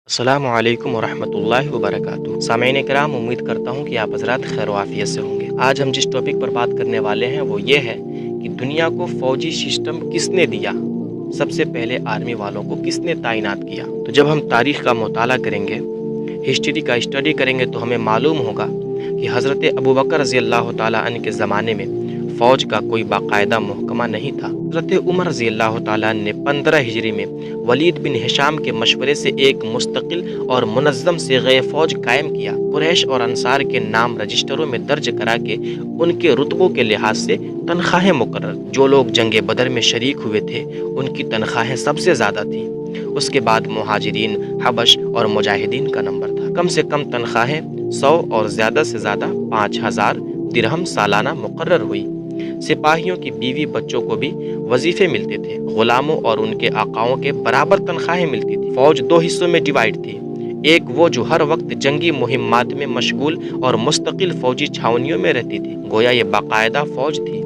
السلام علیکم ورحمۃ اللہ وبرکاتہ۔ سامعین کرام، امید کرتا ہوں کہ آپ حضرات خیر و عافیت سے ہوں گے۔ آج ہم جس ٹاپک پر بات کرنے والے ہیں وہ یہ ہے کہ دنیا کو فوجی سسٹم کس نے دیا، سب سے پہلے آرمی والوں کو کس نے تعینات کیا۔ تو جب ہم تاریخ کا مطالعہ کریں گے، ہسٹری کا اسٹڈی کریں گے تو ہمیں معلوم ہوگا کہ حضرت ابوبکر رضی اللہ تعالیٰ عنہ کے زمانے میں فوج کا کوئی باقاعدہ محکمہ نہیں تھا۔ حضرت عمر رضی اللہ تعالیٰ عنہ نے 15 ہجری میں ولید بن ہشام کے مشورے سے ایک مستقل اور منظم صیغہ فوج قائم کیا۔ قریش اور انصار کے نام رجسٹروں میں درج کرا کے ان کے رتبوں کے لحاظ سے تنخواہیں مقرر۔ جو لوگ جنگ بدر میں شریک ہوئے تھے ان کی تنخواہیں سب سے زیادہ تھیں۔ اس کے بعد مہاجرین، حبش اور مجاہدین کا نمبر تھا۔ کم سے کم تنخواہیں 100 اور زیادہ سے زیادہ 5000 درہم سالانہ مقرر ہوئی۔ سپاہیوں کی بیوی بچوں کو بھی وظیفے ملتے تھے۔ غلاموں اور ان کے آقاؤں کے برابر تنخواہیں ملتی تھی۔ فوج 2 حصوں میں ڈیوائیڈ تھی، ایک وہ جو ہر وقت جنگی مہمات میں مشغول اور مستقل فوجی چھاونیوں میں رہتی تھی، گویا یہ باقاعدہ فوج تھی۔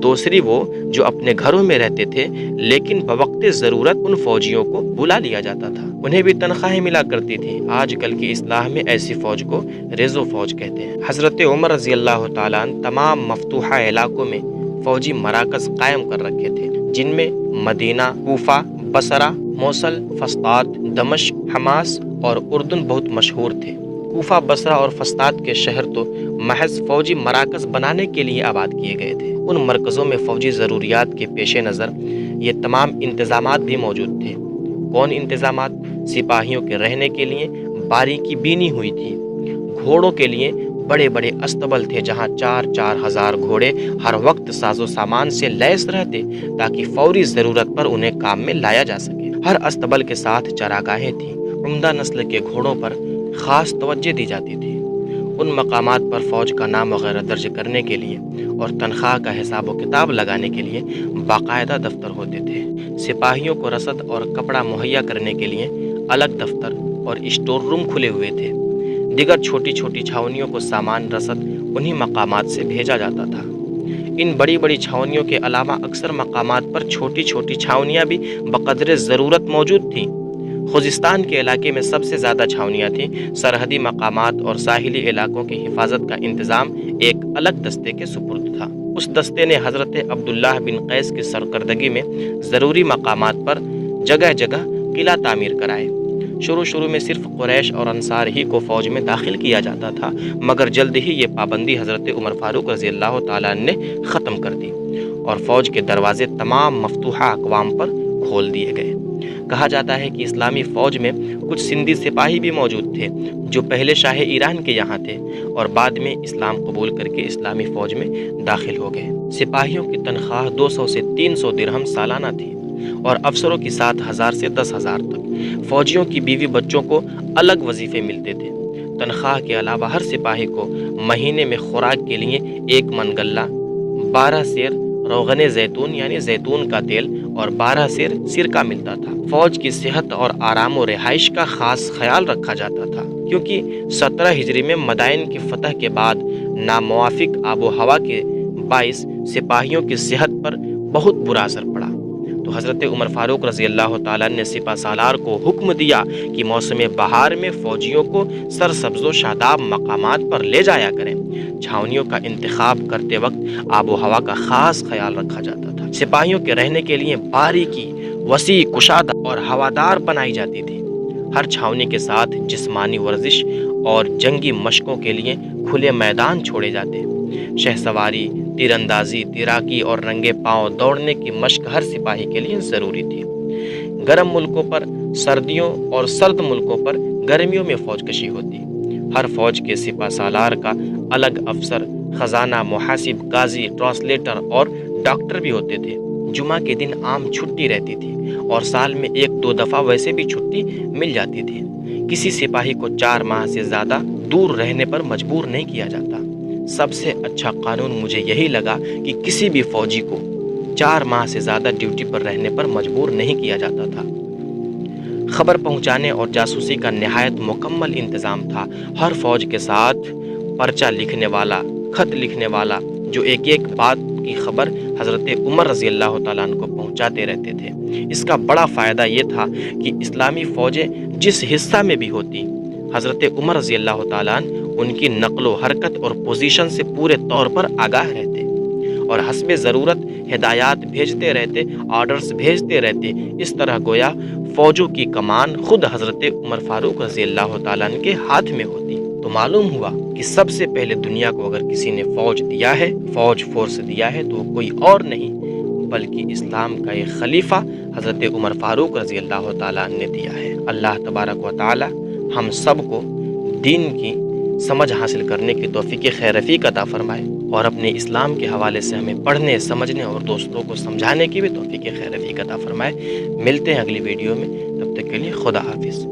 دوسری وہ جو اپنے گھروں میں رہتے تھے لیکن بوقت ضرورت ان فوجیوں کو بلا لیا جاتا تھا، انہیں بھی تنخواہیں ملا کرتی تھی۔ آج کل کی اصطلاح میں ایسی فوج کو ریزو فوج کہتے ہیں۔ حضرت عمر رضی اللہ تعالیٰ عنہ تمام مفتوحہ علاقوں میں فوجی مراکز قائم کر رکھے تھے، جن میں مدینہ، کوفہ، بصرہ، موصل، فسطاط، دمشق، حماس اور اردن بہت مشہور تھے۔ کوفہ، بصرہ اور فسطاط کے شہر تو محض فوجی مراکز بنانے کے لیے آباد کیے گئے تھے۔ ان مرکزوں میں فوجی ضروریات کے پیش نظر یہ تمام انتظامات بھی موجود تھے۔ کون انتظامات؟ سپاہیوں کے رہنے کے لیے باریکی بینی ہوئی تھی۔ گھوڑوں کے لیے بڑے بڑے استبل تھے جہاں 4-4 ہزار گھوڑے ہر وقت ساز و سامان سے لیس رہتے تاکہ فوری ضرورت پر انہیں کام میں لایا جا سکے۔ ہر استبل کے ساتھ چراگاہیں تھیں۔ عمدہ نسل کے گھوڑوں پر خاص توجہ دی جاتی تھی۔ ان مقامات پر فوج کا نام وغیرہ درج کرنے کے لیے اور تنخواہ کا حساب و کتاب لگانے کے لیے باقاعدہ دفتر ہوتے تھے۔ سپاہیوں کو رسد اور کپڑا مہیا کرنے کے لیے الگ دفتر اور اسٹور روم کھلے ہوئے تھے۔ دیگر چھوٹی چھوٹی چھاونیوں کو سامان رسد انہی مقامات سے بھیجا جاتا تھا۔ ان بڑی بڑی چھاونیوں کے علاوہ اکثر مقامات پر چھوٹی چھوٹی چھاونیاں بھی بقدر ضرورت موجود تھیں۔ خوزستان کے علاقے میں سب سے زیادہ چھاونیاں تھیں۔ سرحدی مقامات اور ساحلی علاقوں کی حفاظت کا انتظام ایک الگ دستے کے سپرد تھا۔ اس دستے نے حضرت عبداللہ بن قیس کی سرکردگی میں ضروری مقامات پر جگہ جگہ قلعہ تعمیر کرائے۔ شروع میں صرف قریش اور انصار ہی کو فوج میں داخل کیا جاتا تھا، مگر جلد ہی یہ پابندی حضرت عمر فاروق رضی اللہ تعالیٰ عنہ نے ختم کر دی اور فوج کے دروازے تمام مفتوحہ اقوام پر کھول دیے گئے۔ کہا جاتا ہے کہ اسلامی فوج میں کچھ سندھی سپاہی بھی موجود تھے جو پہلے شاہ ایران کے یہاں تھے اور بعد میں اسلام قبول کر کے اسلامی فوج میں داخل ہو گئے۔ سپاہیوں کی تنخواہ 200 سے 300 درہم سالانہ تھی اور افسروں کی 7000 سے 10000 تک۔ فوجیوں کی بیوی بچوں کو الگ وظیفے ملتے تھے۔ تنخواہ کے علاوہ ہر سپاہی کو مہینے میں خوراک کے لیے 1 من غلہ، 12 سیر روغن زیتون یعنی زیتون کا تیل اور 12 سیر سرکہ ملتا تھا۔ فوج کی صحت اور آرام و رہائش کا خاص خیال رکھا جاتا تھا، کیونکہ 17 ہجری میں مدائن کی فتح کے بعد ناموافق آب و ہوا کے باعث سپاہیوں کی صحت پر بہت برا اثر پڑا۔ تو حضرت عمر فاروق رضی اللہ تعالیٰ نے سپہ سالار کو حکم دیا کہ موسم بہار میں فوجیوں کو سرسبز و شاداب مقامات پر لے جایا کریں۔ چھاونیوں کا انتخاب کرتے وقت آب و ہوا کا خاص خیال رکھا جاتا تھا۔ سپاہیوں کے رہنے کے لیے باریکی، وسیع کشادہ اور ہوادار بنائی جاتی تھی۔ ہر چھاونی کے ساتھ جسمانی ورزش اور جنگی مشقوں کے لیے کھلے میدان چھوڑے جاتے۔ شہ سواری، تیر اندازی، تیراکی اور رنگے پاؤں دوڑنے کی مشق ہر سپاہی کے لیے ضروری تھی۔ گرم ملکوں پر سردیوں اور سرد ملکوں پر گرمیوں میں فوج کشی ہوتی۔ ہر فوج کے سپہ سالار کا الگ افسر، خزانہ، محاسب، قاضی، ٹرانسلیٹر اور ڈاکٹر بھی ہوتے تھے۔ جمعہ کے دن عام چھٹی رہتی تھی اور سال میں 1-2 دفعہ ویسے بھی چھٹی مل جاتی تھی۔ کسی سپاہی کو 4 ماہ سے زیادہ دور رہنے پر مجبور نہیں کیا جاتا۔ سب سے اچھا قانون مجھے یہی لگا کہ کسی بھی فوجی کو 4 ماہ سے زیادہ ڈیوٹی پر رہنے پر مجبور نہیں کیا جاتا تھا۔ خبر پہنچانے اور جاسوسی کا نہایت مکمل انتظام تھا۔ ہر فوج کے ساتھ پرچہ لکھنے والا، خط لکھنے والا جو ایک ایک بات کی خبر حضرت عمر رضی اللہ تعالیٰ عنہ کو پہنچاتے رہتے تھے۔ اس کا بڑا فائدہ یہ تھا کہ اسلامی فوجیں جس حصہ میں بھی ہوتی، حضرت عمر رضی اللہ تعالیٰ عنہ ان کی نقل و حرکت اور پوزیشن سے پورے طور پر آگاہ رہتے اور حسب ضرورت ہدایات بھیجتے رہتے، آرڈرز بھیجتے رہتے۔ اس طرح گویا فوجوں کی کمان خود حضرت عمر فاروق رضی اللہ تعالیٰ عنہ کے ہاتھ میں ہوتی۔ تو معلوم ہوا کہ سب سے پہلے دنیا کو اگر کسی نے فوج دیا ہے، فوج فورس دیا ہے، تو وہ کوئی اور نہیں بلکہ اسلام کا ایک خلیفہ حضرت عمر فاروق رضی اللہ تعالیٰ عنہ نے دیا ہے۔ اللہ تبارک و تعالی ہم سب کو دین کی سمجھ حاصل کرنے کی توفیق خیر رفیق عطا فرمائے، اور اپنے اسلام کے حوالے سے ہمیں پڑھنے، سمجھنے اور دوستوں کو سمجھانے کی بھی توفیق خیر رفیق عطا فرمائے۔ ملتے ہیں اگلی ویڈیو میں، تب تک کے لیے خدا حافظ۔